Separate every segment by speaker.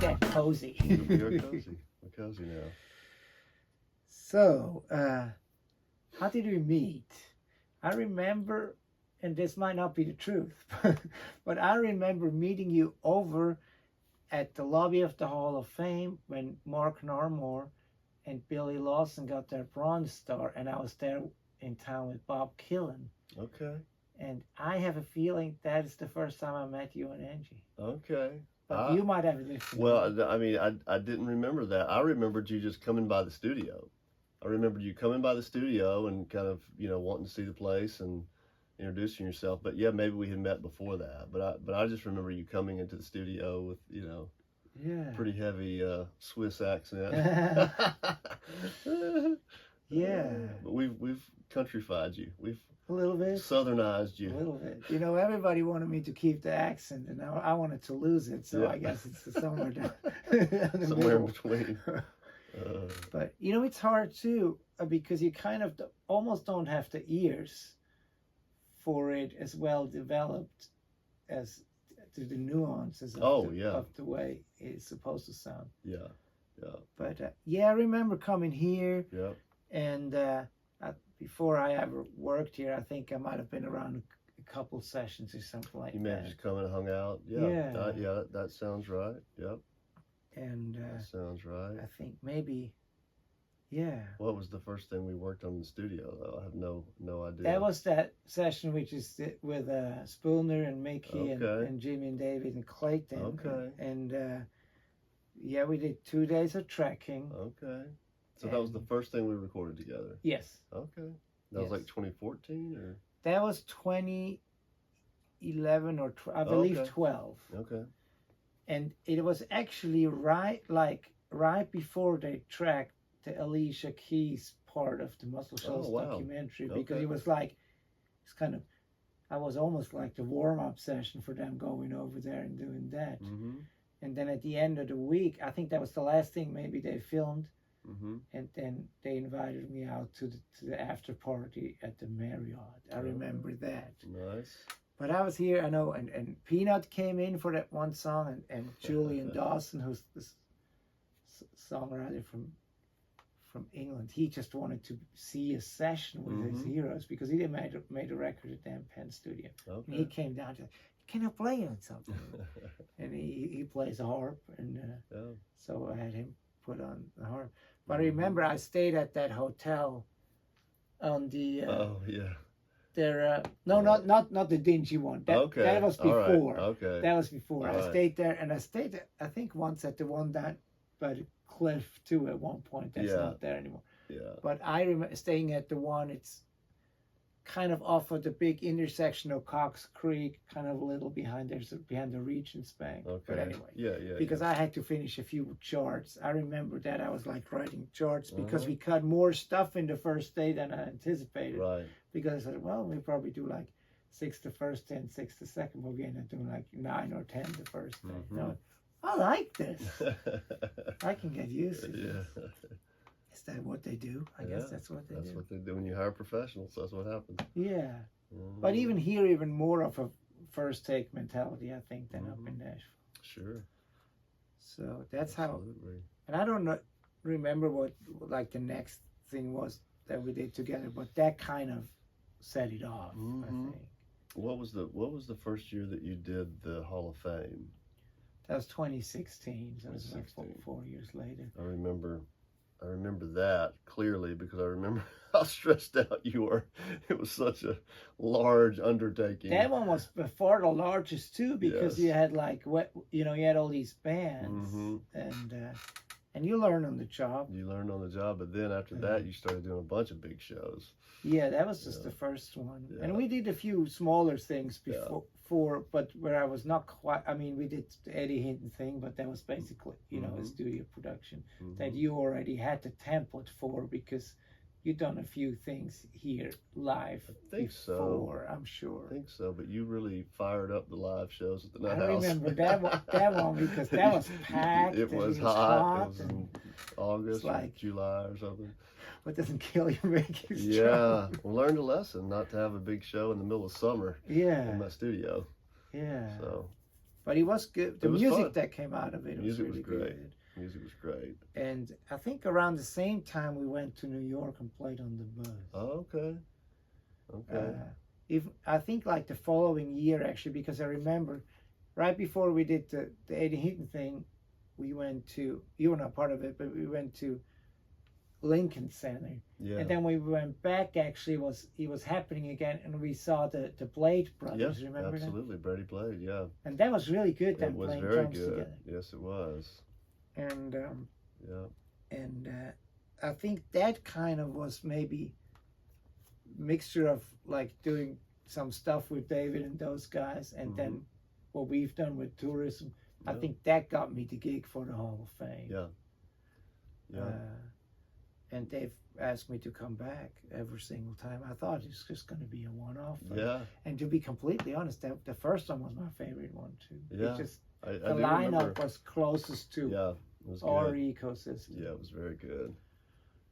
Speaker 1: that cozy.
Speaker 2: You're cozy. We're cozy now.
Speaker 1: So, how did we meet? I remember, and this might not be the truth, but I remember meeting you over at the lobby of the Hall of Fame when Mark Narmore and Billy Lawson got their Bronze Star, and I was there in town with Bob Killen.
Speaker 2: Okay.
Speaker 1: And I have a feeling that is the first time I met you and Angie.
Speaker 2: Okay.
Speaker 1: But you might have a different.
Speaker 2: Well, I mean, I didn't remember that. I remembered you just coming by the studio. I remembered you coming by the studio and kind of, wanting to see the place and introducing yourself. But yeah, maybe we had met before that. But I just remember you coming into the studio with, pretty heavy Swiss accent.
Speaker 1: Yeah.
Speaker 2: But we've countrified you. We've
Speaker 1: a little bit
Speaker 2: southernized you.
Speaker 1: A little bit. Everybody wanted me to keep the accent, and I wanted to lose it. So I guess it's somewhere down
Speaker 2: somewhere in between.
Speaker 1: But it's hard too because you kind of almost don't have the ears for it as well developed as to the nuances of the way it's supposed to sound.
Speaker 2: Yeah.
Speaker 1: But I remember coming here.
Speaker 2: Yeah.
Speaker 1: And before I ever worked here, I think I might have been around a couple sessions or something like that.
Speaker 2: You may have just come and hung out. Yeah. That sounds right. Yep.
Speaker 1: And
Speaker 2: that sounds right.
Speaker 1: I think maybe, yeah.
Speaker 2: What was the first thing we worked on in the studio, though? I have no idea.
Speaker 1: That was that session which is with Spooner and Mickey and Jimmy and David and Clayton.
Speaker 2: Okay.
Speaker 1: And we did 2 days of trekking.
Speaker 2: Okay. So that was the first thing we recorded together?
Speaker 1: Yes.
Speaker 2: Okay. That was like 2014 or?
Speaker 1: That was 2011 or I believe 12.
Speaker 2: Okay.
Speaker 1: And it was actually right before they tracked the Alicia Keys part of the Muscle Shoals documentary because it was like, I was almost like the warm-up session for them going over there and doing that.
Speaker 2: Mm-hmm.
Speaker 1: And then at the end of the week, I think that was the last thing maybe they filmed.
Speaker 2: Mm-hmm.
Speaker 1: And then they invited me out to the after party at the Marriott. I remember that.
Speaker 2: Nice.
Speaker 1: But I was here, I know, and Peanut came in for that one song, and Julian Dawson, who's this songwriter from England, he just wanted to see a session with his heroes because he made a record at Dan Penn Studio. Okay. And he came down to, can I play on something? And he plays a harp, and so I had him put on the harp. But I remember I stayed at that hotel on the there not the dingy one. That was before.
Speaker 2: Right. Okay.
Speaker 1: That was before.
Speaker 2: Right.
Speaker 1: I stayed there, and I stayed I think once at the one down by the cliff too at one point. That's not there anymore.
Speaker 2: Yeah.
Speaker 1: But I remember staying at the one, it's kind of off of the big intersection of Cox Creek, kind of a little behind the Regent's Bank.
Speaker 2: Okay.
Speaker 1: But anyway.
Speaker 2: Yeah.
Speaker 1: Because I had to finish a few charts. I remember that I was like writing charts because we cut more stuff in the first day than I anticipated.
Speaker 2: Right.
Speaker 1: Because I said, well, we probably do like 6 the first day and 6 the second. But we ended up doing like 9 or 10 the first day. No, I like this. I can get used to this.
Speaker 2: Yeah.
Speaker 1: Is that what they do? I guess that's what they do.
Speaker 2: That's what they do when you hire professionals. That's what happens.
Speaker 1: Yeah. But even here, even more of a first take mentality, I think, than up in Nashville.
Speaker 2: Sure.
Speaker 1: So that's how. And I don't remember what like the next thing was that we did together, but that kind of set it off. I think.
Speaker 2: What was the first year that you did the Hall of Fame?
Speaker 1: That was 2016. So it was like 4 years later.
Speaker 2: I remember that clearly because I remember how stressed out you were. It was such a large undertaking.
Speaker 1: That one was before the largest too, because you had like you had all these bands, and you learn on the job.
Speaker 2: You learned on the job, but then after that, you started doing a bunch of big shows.
Speaker 1: Yeah, that was just the first one, and we did a few smaller things before, but where I was not quite. I mean, we did the Eddie Hinton thing, but that was basically a studio production that you already had the template for because you've done a few things here live before, I'm sure.
Speaker 2: I think so, but you really fired up the live shows at the NuttHouse.
Speaker 1: I remember that one because that was packed.
Speaker 2: It was hot. It was in August or July or something.
Speaker 1: What doesn't kill you makes you strong.
Speaker 2: Yeah, we learned a lesson not to have a big show in the middle of summer.
Speaker 1: Yeah.
Speaker 2: In my studio.
Speaker 1: Yeah.
Speaker 2: So.
Speaker 1: But it was good. The
Speaker 2: It was
Speaker 1: music
Speaker 2: fun.
Speaker 1: that came out of it
Speaker 2: Music
Speaker 1: was
Speaker 2: was
Speaker 1: really
Speaker 2: great.
Speaker 1: good.
Speaker 2: Music was great.
Speaker 1: And I think around the same time we went to New York and played on the bus.
Speaker 2: Oh, okay. Okay.
Speaker 1: If I think like the following year actually, because I remember right before we did the Eddie Heaton thing, we went to, you were not part of it, but we went to Lincoln Center.
Speaker 2: Yeah.
Speaker 1: And then we went back, actually it was happening again, and we saw the Blade Brothers,
Speaker 2: Yeah,
Speaker 1: remember
Speaker 2: absolutely. Brady Blade, yeah.
Speaker 1: that? And that was really good,
Speaker 2: It
Speaker 1: them
Speaker 2: was
Speaker 1: playing
Speaker 2: very
Speaker 1: drums
Speaker 2: good.
Speaker 1: together.
Speaker 2: Yes, it was.
Speaker 1: And
Speaker 2: Yeah.
Speaker 1: I think that kind of was maybe mixture of like doing some stuff with David and those guys, and then what we've done with tourism. I think that got me the gig for the Hall of Fame.
Speaker 2: Yeah. Yeah.
Speaker 1: And they've asked me to come back every single time. I thought it was just going to be a one-off.
Speaker 2: Yeah.
Speaker 1: And to be completely honest, the first one was my favorite one too.
Speaker 2: Yeah.
Speaker 1: It's just
Speaker 2: I
Speaker 1: the
Speaker 2: do
Speaker 1: lineup
Speaker 2: remember.
Speaker 1: was closest to
Speaker 2: Yeah. It was
Speaker 1: our
Speaker 2: good.
Speaker 1: ecosystem.
Speaker 2: Yeah, it was very good.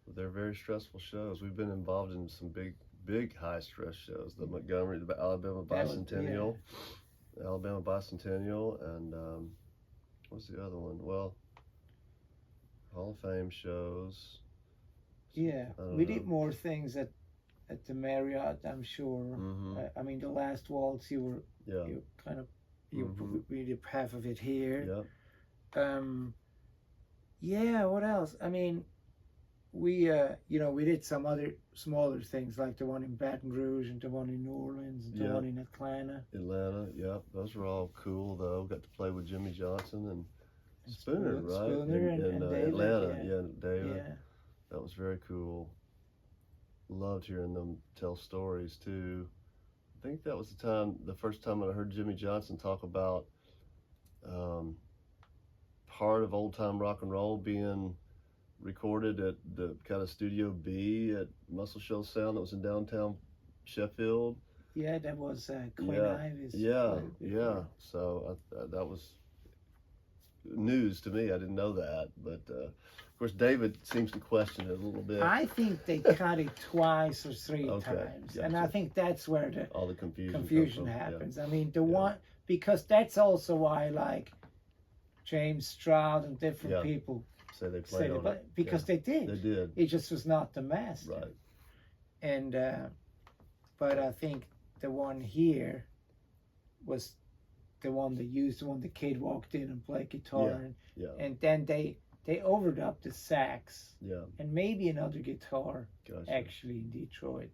Speaker 2: But they're very stressful shows. We've been involved in some big high stress shows. The Montgomery, the Alabama Bicentennial, Alabama Bicentennial, and what's the other one? Well, Hall of Fame shows.
Speaker 1: Yeah, we did more things at the Marriott, I'm sure. I mean, the last waltz, you kind of we did half of it here.
Speaker 2: Yep.
Speaker 1: Yeah. What else? I mean, we we did some other smaller things like the one in Baton Rouge and the one in New Orleans and the one in Atlanta.
Speaker 2: Yep. Those were all cool though. Got to play with Jimmy Johnson and Spooner, right?
Speaker 1: Spooner and David,
Speaker 2: Atlanta, David.
Speaker 1: Yeah.
Speaker 2: That was very cool. Loved hearing them tell stories too. I think that was the first time I heard Jimmy Johnson talk about part of old time rock and roll being recorded at the kind of Studio B at Muscle Shoals Sound that was in downtown Sheffield.
Speaker 1: Yeah, that was Queen Ivy's.
Speaker 2: Yeah. So that was news to me. I didn't know that, but of course David seems to question it a little bit.
Speaker 1: I think they cut it twice or three times,
Speaker 2: gotcha.
Speaker 1: and I think that's where
Speaker 2: all the confusion
Speaker 1: happens. I mean, the one, because that's also why like James Stroud and different people
Speaker 2: say they played on it.
Speaker 1: Because they did.
Speaker 2: They did.
Speaker 1: It just was not the master.
Speaker 2: Right.
Speaker 1: And but I think the one here was the one they used, the one the kid walked in and played guitar, and then they overdubbed the sax, and maybe another guitar, actually in Detroit.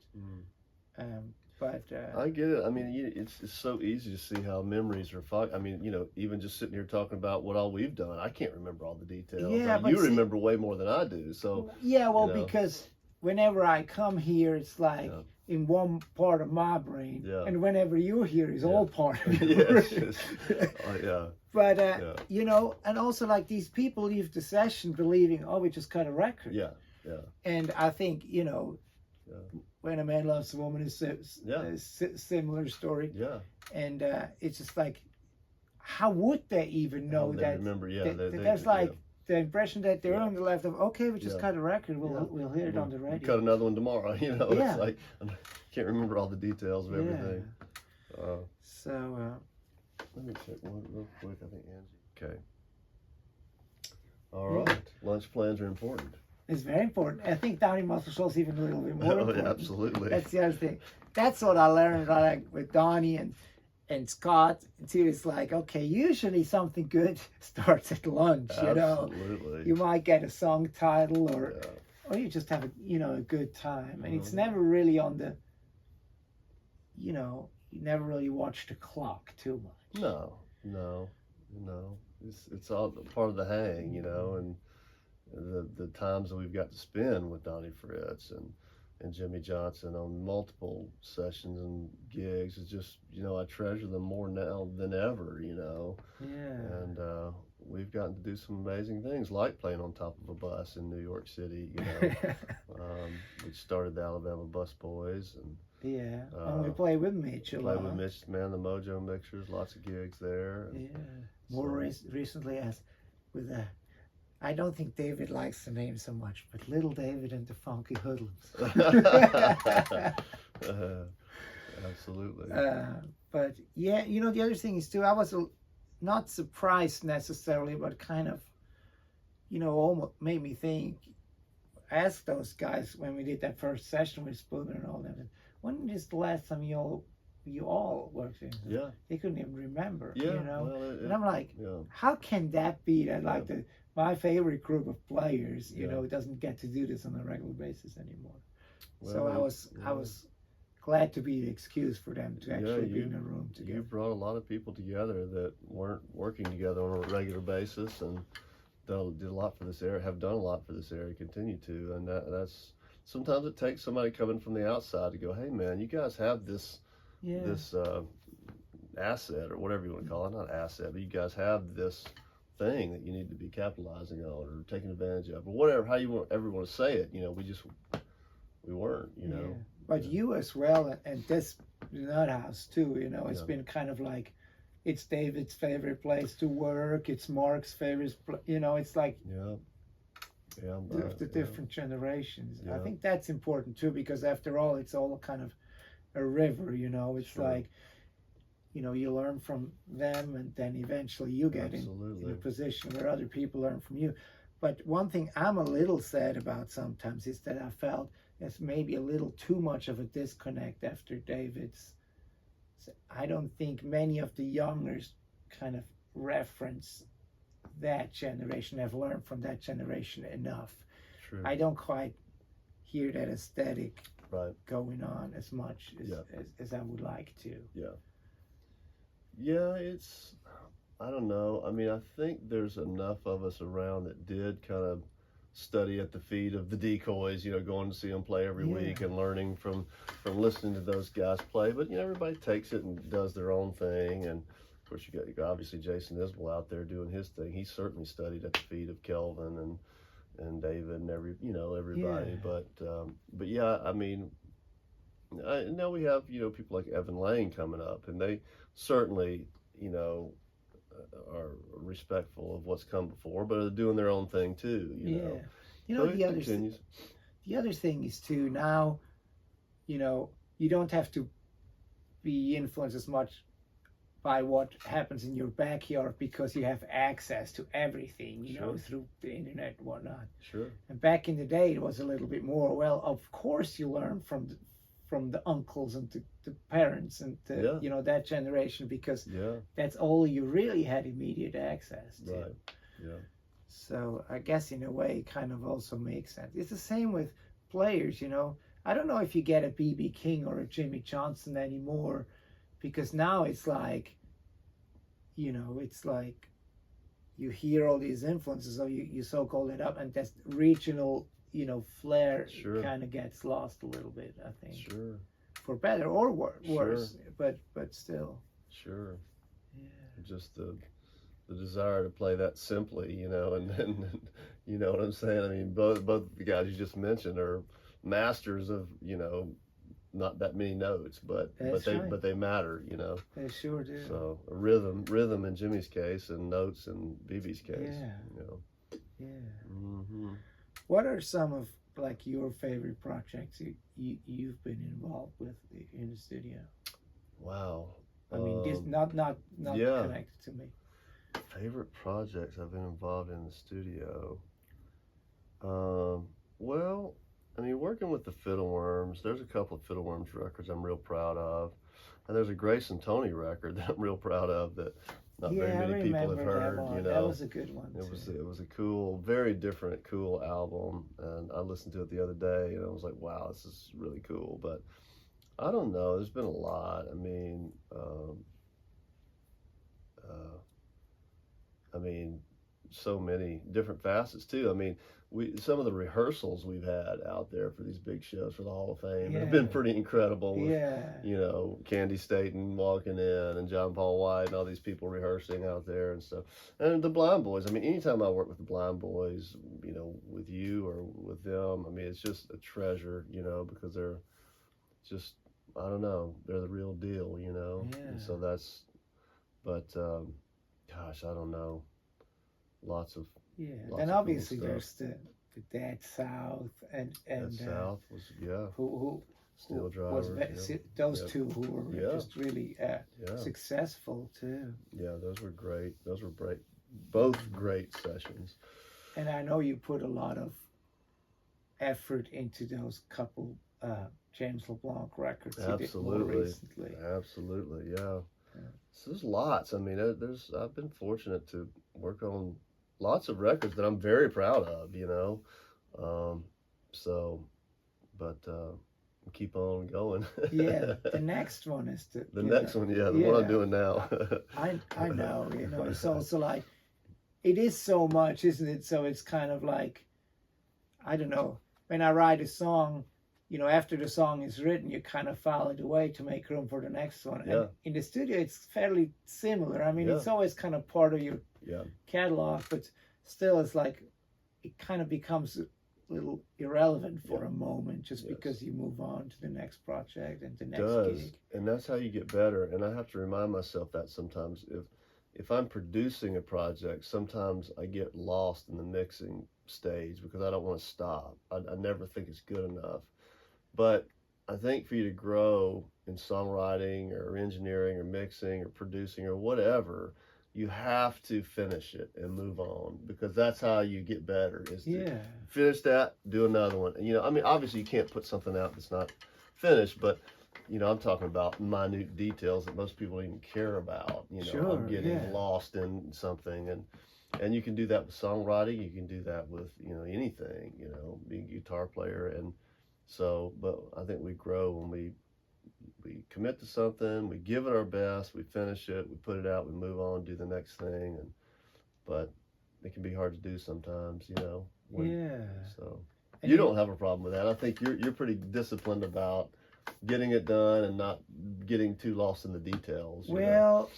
Speaker 1: But
Speaker 2: I get it. I mean, it's so easy to see how memories are fogged. I mean, even just sitting here talking about what all we've done, I can't remember all the details.
Speaker 1: Yeah,
Speaker 2: but you remember way more than I do. So
Speaker 1: yeah, well, because whenever I come here, it's like in one part of my brain, and whenever you're here, it's all part of your brain. But and also like these people leave the session believing, oh, we just cut a record. And I think When a Man Loves a Woman is a similar story. And it's just like, how would they even know that?
Speaker 2: Remember,
Speaker 1: that's like the impression that they're on the left of, okay, we just cut a record, we'll hear it on the radio.
Speaker 2: Cut another one tomorrow, It's like, I can't remember all the details of everything. Let me check one real quick. I think Angie. Okay. All right. Lunch plans are important.
Speaker 1: It's very important. I think down in Muscle Shoals even a little bit more important.
Speaker 2: Absolutely.
Speaker 1: That's the other thing. That's what I learned like with Donnie and Scott too. It's like, okay, usually something good starts at lunch.
Speaker 2: Absolutely.
Speaker 1: You might get a song title or you just have a good time, and it's never really on the. You never really watch the clock too much.
Speaker 2: No. It's all part of the hang, and the times that we've got to spend with Donnie Fritz and Jimmy Johnson on multiple sessions and gigs is just, I treasure them more now than ever, And we've gotten to do some amazing things, like playing on top of a bus in New York City, we started the Alabama Bus Boys, and
Speaker 1: and we play with Mitch a lot.
Speaker 2: Play with Mitch, man, the Mojo Mixers, lots of gigs there.
Speaker 1: More recently with I don't think David likes the name so much, but Little David and the Funky Hoodlums.
Speaker 2: Absolutely.
Speaker 1: But the other thing is too, I was not surprised necessarily, but kind of, almost made me think. Ask those guys when we did that first session with Spooner and all that. When is the last time you all worked in?
Speaker 2: Yeah.
Speaker 1: They couldn't even remember.
Speaker 2: Yeah.
Speaker 1: Well, and I'm like,
Speaker 2: yeah.
Speaker 1: how can that be? That like my favorite group of players,
Speaker 2: Yeah.
Speaker 1: doesn't get to do this on a regular basis anymore.
Speaker 2: Well,
Speaker 1: so I was glad to be the excuse for them to actually be in a room together.
Speaker 2: You brought a lot of people together that weren't working together on a regular basis, and did a lot for this area, have done a lot for this area, continue to, and that's sometimes it takes somebody coming from the outside to go, hey man, you guys have this asset or whatever you want to call it, not asset, but you guys have this thing that you need to be capitalizing on or taking advantage of, or whatever, how you want to say it. We weren't,
Speaker 1: But you as well, and this NuttHouse too, it's been kind of like, it's David's favorite place to work, it's Mark's favorite, it's like the different generations. I think that's important too, because after all, it's all kind of a river, it's like, you learn from them, and then eventually you get in a position where other people learn from you. But one thing I'm a little sad about sometimes is that I felt there's maybe a little too much of a disconnect after David's. I don't think many of the youngers kind of reference that generation, have learned from that generation enough.
Speaker 2: True.
Speaker 1: I don't quite hear that aesthetic
Speaker 2: going
Speaker 1: on as much as I would like to.
Speaker 2: Yeah, I don't know. I mean, I think there's enough of us around that did kind of study at the feet of the decoys, going to see them play every week and learning from listening to those guys play. But everybody takes it and does their own thing. And of course, you got obviously Jason Isbell out there doing his thing. He certainly studied at the feet of Kelvin and David and everybody. But yeah, I mean, now we have people like Evan Lane coming up, and they certainly are respectful of what's come before, but are doing their own thing too.
Speaker 1: The other thing is too, now, you don't have to be influenced as much by what happens in your backyard, because you have access to everything, through the internet and whatnot.
Speaker 2: Sure.
Speaker 1: And back in the day, it was a little bit more, well, of course you learn from the uncles and the parents and that generation, because that's all you really had immediate access to.
Speaker 2: Right. Yeah.
Speaker 1: So I guess in a way it kind of also makes sense. It's the same with players, I don't know if you get a B.B. King or a Jimmy Johnson anymore, because now it's like, it's like you hear all these influences, or you so-called it up, and that regional flair kind of gets lost a little bit, I think.
Speaker 2: Sure.
Speaker 1: For better or worse, but still.
Speaker 2: Sure. Yeah. Just the desire to play that simply, and you know what I'm saying? I mean, both the guys you just mentioned are masters of, not that many notes, but they matter,
Speaker 1: They sure do.
Speaker 2: So rhythm in Jimmy's case, and notes in BB's case.
Speaker 1: Yeah.
Speaker 2: Mm-hmm.
Speaker 1: What are some of like your favorite projects you've been involved with in the studio?
Speaker 2: Wow.
Speaker 1: I mean, just not connected to me.
Speaker 2: Favorite projects I've been involved in the studio. Well, I mean, working with the Fiddleworms, there's a couple of Fiddleworms records I'm real proud of. And there's a Grace and Tony record that I'm real proud of that not very many people have heard.
Speaker 1: That was a good one.
Speaker 2: It was a cool, very different, cool album. And I listened to it the other day and I was like, wow, this is really cool. But I don't know, there's been a lot. I mean, so many different facets too. I mean, some of the rehearsals we've had out there for these big shows for the Hall of Fame have been pretty incredible. With, Candy Staten walking in and John Paul White and all these people rehearsing out there and stuff. And the Blind Boys. I mean, anytime I work with the Blind Boys, with you or with them, I mean, it's just a treasure, because they're just, I don't know, they're the real deal, And so that's, but gosh, I don't know. Lots of
Speaker 1: and obviously cool there's the Dead South and
Speaker 2: Dead South was
Speaker 1: who
Speaker 2: Steel Drivers.
Speaker 1: Those
Speaker 2: Yep.
Speaker 1: two who were
Speaker 2: Yeah.
Speaker 1: just really
Speaker 2: Yeah.
Speaker 1: successful too.
Speaker 2: Yeah, those were great. Those were great. Both great sessions.
Speaker 1: And I know you put a lot of effort into those couple James LeBlanc records you did more
Speaker 2: Absolutely.
Speaker 1: recently.
Speaker 2: Absolutely, yeah.
Speaker 1: Yeah.
Speaker 2: So there's lots. I mean, I've been fortunate to work on lots of records that I'm very proud of, you know. But keep on going.
Speaker 1: Yeah, the next one is
Speaker 2: The next one, yeah, the one I'm doing now.
Speaker 1: I know, you know, it's also like, it is so much, isn't it? So it's kind of like, I don't know, when I write a song, you know, after the song is written, you kind of file it away to make room for the next one.
Speaker 2: Yeah.
Speaker 1: And in the studio, it's fairly similar. I mean,
Speaker 2: Yeah.
Speaker 1: it's always kind of part of your
Speaker 2: Yeah.
Speaker 1: catalog, but still it's like, it kind of becomes a little irrelevant for
Speaker 2: Yeah.
Speaker 1: a moment just
Speaker 2: Yes.
Speaker 1: because you move on to the next project and the
Speaker 2: It
Speaker 1: next
Speaker 2: does.
Speaker 1: gig.
Speaker 2: And that's how you get better. And I have to remind myself that sometimes if I'm producing a project, sometimes I get lost in the mixing stage because I don't want to stop. I never think it's good enough. But I think for you to grow in songwriting or engineering or mixing or producing or whatever, you have to finish it and move on, because that's how you get better, is to
Speaker 1: Yeah.
Speaker 2: finish that, do another one. And, you know, I mean, obviously you can't put something out that's not finished, but you know, I'm talking about minute details that most people don't even care about. You know,
Speaker 1: Sure,
Speaker 2: I'm getting
Speaker 1: yeah.
Speaker 2: lost in something, and you can do that with songwriting. You can do that with, you know, anything. You know, being a guitar player, and so. But I think we grow when we commit to something, we give it our best, we finish it, we put it out, we move on, do the next thing, but it can be hard to do sometimes. You know.
Speaker 1: Yeah.
Speaker 2: So
Speaker 1: And
Speaker 2: you don't have a problem with that. I think you're pretty disciplined about getting it done and not getting too lost in the details. You know?
Speaker 1: Well,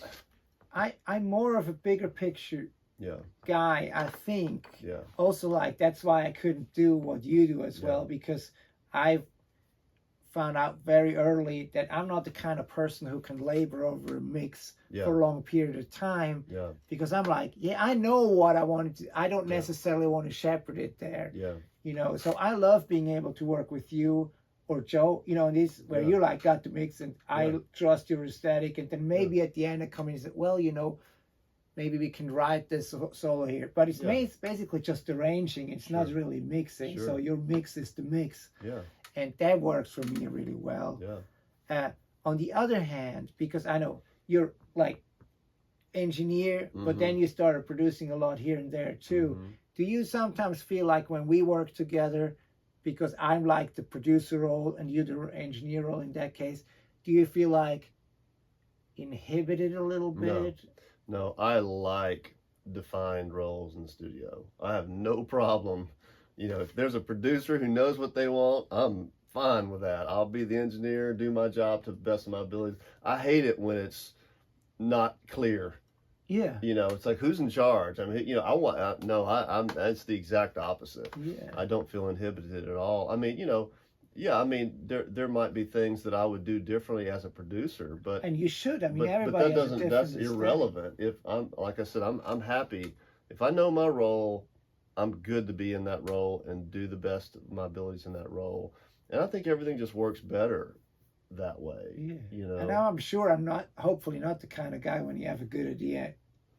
Speaker 1: I'm more of a bigger picture
Speaker 2: Yeah.
Speaker 1: guy, I think.
Speaker 2: Yeah.
Speaker 1: Also, like, that's why I couldn't do what you do as well, because I've found out very early that I'm not the kind of person who can labor over a mix
Speaker 2: Yeah.
Speaker 1: for a long period of time,
Speaker 2: Yeah.
Speaker 1: because I'm like, yeah, I know what I wanted to. I don't
Speaker 2: Yeah.
Speaker 1: necessarily want to shepherd it there,
Speaker 2: Yeah.
Speaker 1: you know. So I love being able to work with you or Joe, you know, and this where
Speaker 2: Yeah.
Speaker 1: you're like, got the mix, and I
Speaker 2: Yeah.
Speaker 1: trust your aesthetic, and then maybe at the end I come in and say, well, you know, maybe we can write this solo here, but it's basically just arranging. It's not really mixing.
Speaker 2: Sure.
Speaker 1: So your mix is the mix,
Speaker 2: Yeah.
Speaker 1: and that works for me really well.
Speaker 2: Yeah.
Speaker 1: On the other hand, because I know you're like engineer, but then you started producing a lot here and there too.
Speaker 2: Mhm.
Speaker 1: Do you sometimes feel like when we work together, because I'm like the producer role and you're the engineer role in that case, do you feel like inhibited a little bit?
Speaker 2: No, I like defined roles in the studio. I have no problem. You know, if there's a producer who knows what they want, I'm fine with that. I'll be the engineer, do my job to the best of my abilities. I hate it when it's not clear.
Speaker 1: Yeah.
Speaker 2: You know, it's like, who's in charge? I mean, you know, I'm it's the exact opposite.
Speaker 1: Yeah.
Speaker 2: I don't feel inhibited at all. I mean, you know, yeah, I mean, there might be things that I would do differently as a producer, but
Speaker 1: And you should. I mean,
Speaker 2: but
Speaker 1: everybody
Speaker 2: that
Speaker 1: has a
Speaker 2: doesn't,
Speaker 1: different
Speaker 2: that's
Speaker 1: aesthetic.
Speaker 2: irrelevant. If I'm, like I said, I'm happy. If I know my role, I'm good to be in that role and do the best of my abilities in that role. And I think everything just works better that way.
Speaker 1: Yeah.
Speaker 2: You know.
Speaker 1: And now I'm sure I'm not, hopefully not the kind of guy when you have a good idea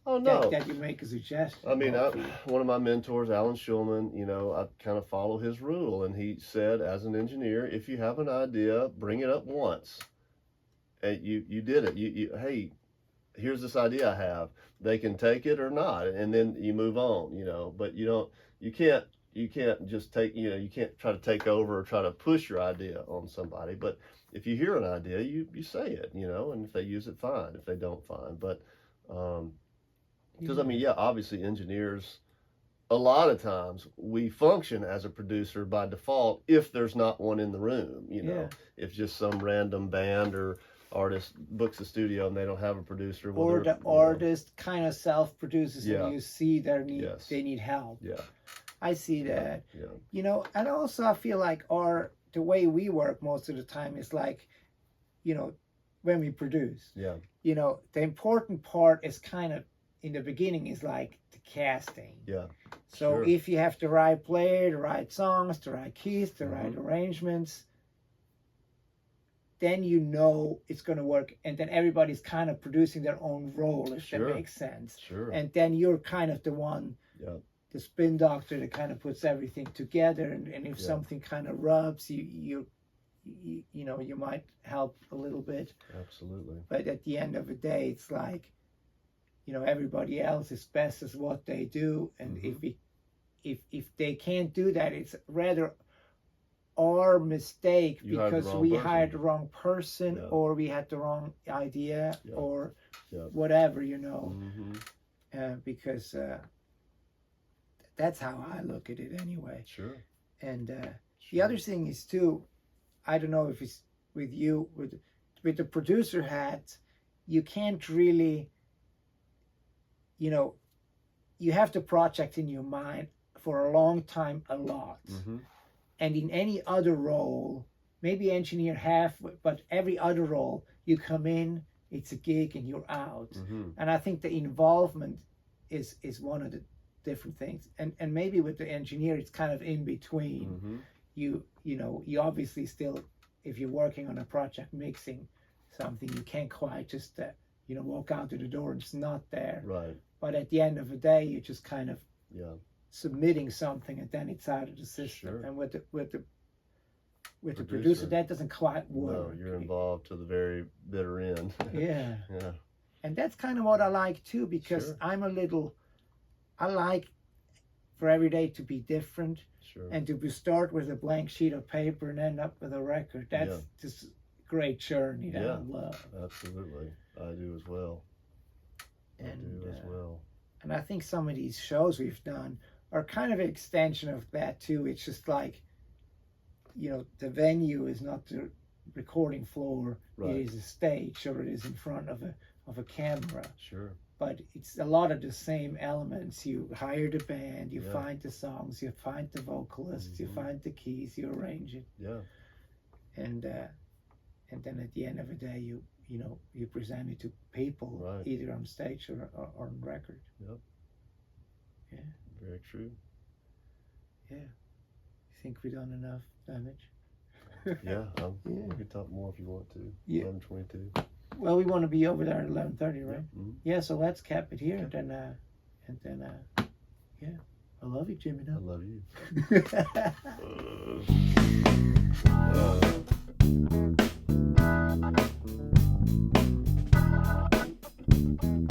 Speaker 2: Oh no.
Speaker 1: that you make a suggestion.
Speaker 2: I mean,
Speaker 1: hopefully.
Speaker 2: one of my mentors, Alan Schulman, you know, I kind of follow his rule, and he said, as an engineer, if you have an idea, bring it up once. And you did it. Hey, here's this idea I have. They can take it or not, and then you move on. You know, but you can't just take, you know, you can't try to take over or try to push your idea on somebody. But if you hear an idea, you say it, you know, and if they use it, fine. If they don't, fine. But because I mean, yeah, obviously engineers, a lot of times we function as a producer by default if there's not one in the room. You know, if just some random band or artist books a studio and they don't have a producer, well,
Speaker 1: or the artist kind of self-produces,
Speaker 2: Yeah.
Speaker 1: and you see they
Speaker 2: Yes.
Speaker 1: need help.
Speaker 2: Yeah.
Speaker 1: I see that.
Speaker 2: Yeah.
Speaker 1: You know, and also I feel like the way we work most of the time is like, you know, when we produce.
Speaker 2: Yeah.
Speaker 1: You know, the important part is kind of in the beginning is like the casting.
Speaker 2: Yeah.
Speaker 1: So
Speaker 2: Sure.
Speaker 1: if you have the right player, the right songs, the right keys, the right
Speaker 2: Mhm.
Speaker 1: arrangements, then you know it's going to work, and then everybody's kind of producing their own role, if
Speaker 2: Sure.
Speaker 1: that makes sense.
Speaker 2: Sure.
Speaker 1: And then you're kind of the one,
Speaker 2: Yep.
Speaker 1: the spin doctor that kind of puts everything together, and if
Speaker 2: Yeah.
Speaker 1: something kind of rubs, you know, you might help a little bit.
Speaker 2: Absolutely.
Speaker 1: But at the end of the day, it's like, you know, everybody else is best at what they do, and
Speaker 2: Mhm.
Speaker 1: if they can't do that, it's rather our mistake
Speaker 2: You hired the
Speaker 1: because
Speaker 2: wrong
Speaker 1: we
Speaker 2: person.
Speaker 1: hired the wrong person,
Speaker 2: Yeah.
Speaker 1: or we had the wrong idea,
Speaker 2: Yeah.
Speaker 1: or
Speaker 2: Yeah.
Speaker 1: whatever, you know.
Speaker 2: Mm-hmm.
Speaker 1: Because that's how I look at it anyway.
Speaker 2: Sure.
Speaker 1: And the
Speaker 2: Sure.
Speaker 1: other thing is too, I don't know if it's with you, with the producer hat, you can't really, you know, you have the project in your mind for a long time, a lot.
Speaker 2: Mm-hmm.
Speaker 1: And in any other role, maybe engineer half, but every other role, you come in, it's a gig, and you're out.
Speaker 2: Mm-hmm.
Speaker 1: And I think the involvement is one of the different things. And maybe with the engineer, it's kind of in between.
Speaker 2: Mm-hmm.
Speaker 1: You know, you obviously still, if you're working on a project mixing something, you can't quite just you know, walk out to the door and it's not there.
Speaker 2: Right.
Speaker 1: But at the end of the day, you're just kind of
Speaker 2: Yeah.
Speaker 1: submitting something, and then it's out of the system.
Speaker 2: Sure.
Speaker 1: And with the
Speaker 2: Producer.
Speaker 1: producer, that doesn't quite work.
Speaker 2: No, you're involved to the very bitter end.
Speaker 1: Yeah.
Speaker 2: Yeah.
Speaker 1: And that's kind of what I like too, because
Speaker 2: Sure.
Speaker 1: I like for every day to be different,
Speaker 2: Sure.
Speaker 1: and to start with a blank sheet of paper and end up with a record. That's
Speaker 2: Yeah.
Speaker 1: just a great journey that I
Speaker 2: Yeah.
Speaker 1: love.
Speaker 2: Absolutely. I do as well.
Speaker 1: And,
Speaker 2: I do as well.
Speaker 1: And I think some of these shows we've done are kind of an extension of that too. It's just like, you know, the venue is not the recording floor.
Speaker 2: Right.
Speaker 1: It is a stage, or it is in front of a camera.
Speaker 2: Sure.
Speaker 1: But it's a lot of the same elements. You hire the band, you
Speaker 2: Yeah.
Speaker 1: find the songs, you find the vocalists, you
Speaker 2: Mhm.
Speaker 1: find the keys, you arrange it,
Speaker 2: Yeah.
Speaker 1: and then at the end of the day, you know, you present it to people,
Speaker 2: Right.
Speaker 1: either on stage or on record.
Speaker 2: Yep.
Speaker 1: Yeah.
Speaker 2: Very true.
Speaker 1: Yeah. You think we've done enough damage?
Speaker 2: Yeah.
Speaker 1: Yeah.
Speaker 2: We could talk more if you want to.
Speaker 1: Yeah.
Speaker 2: 11:22.
Speaker 1: Well, we want to be over there at 11:30, right?
Speaker 2: Mhm.
Speaker 1: Yeah. So let's cap it here, and then yeah. I love you, Jimmy.
Speaker 2: I love you.
Speaker 1: Nutt.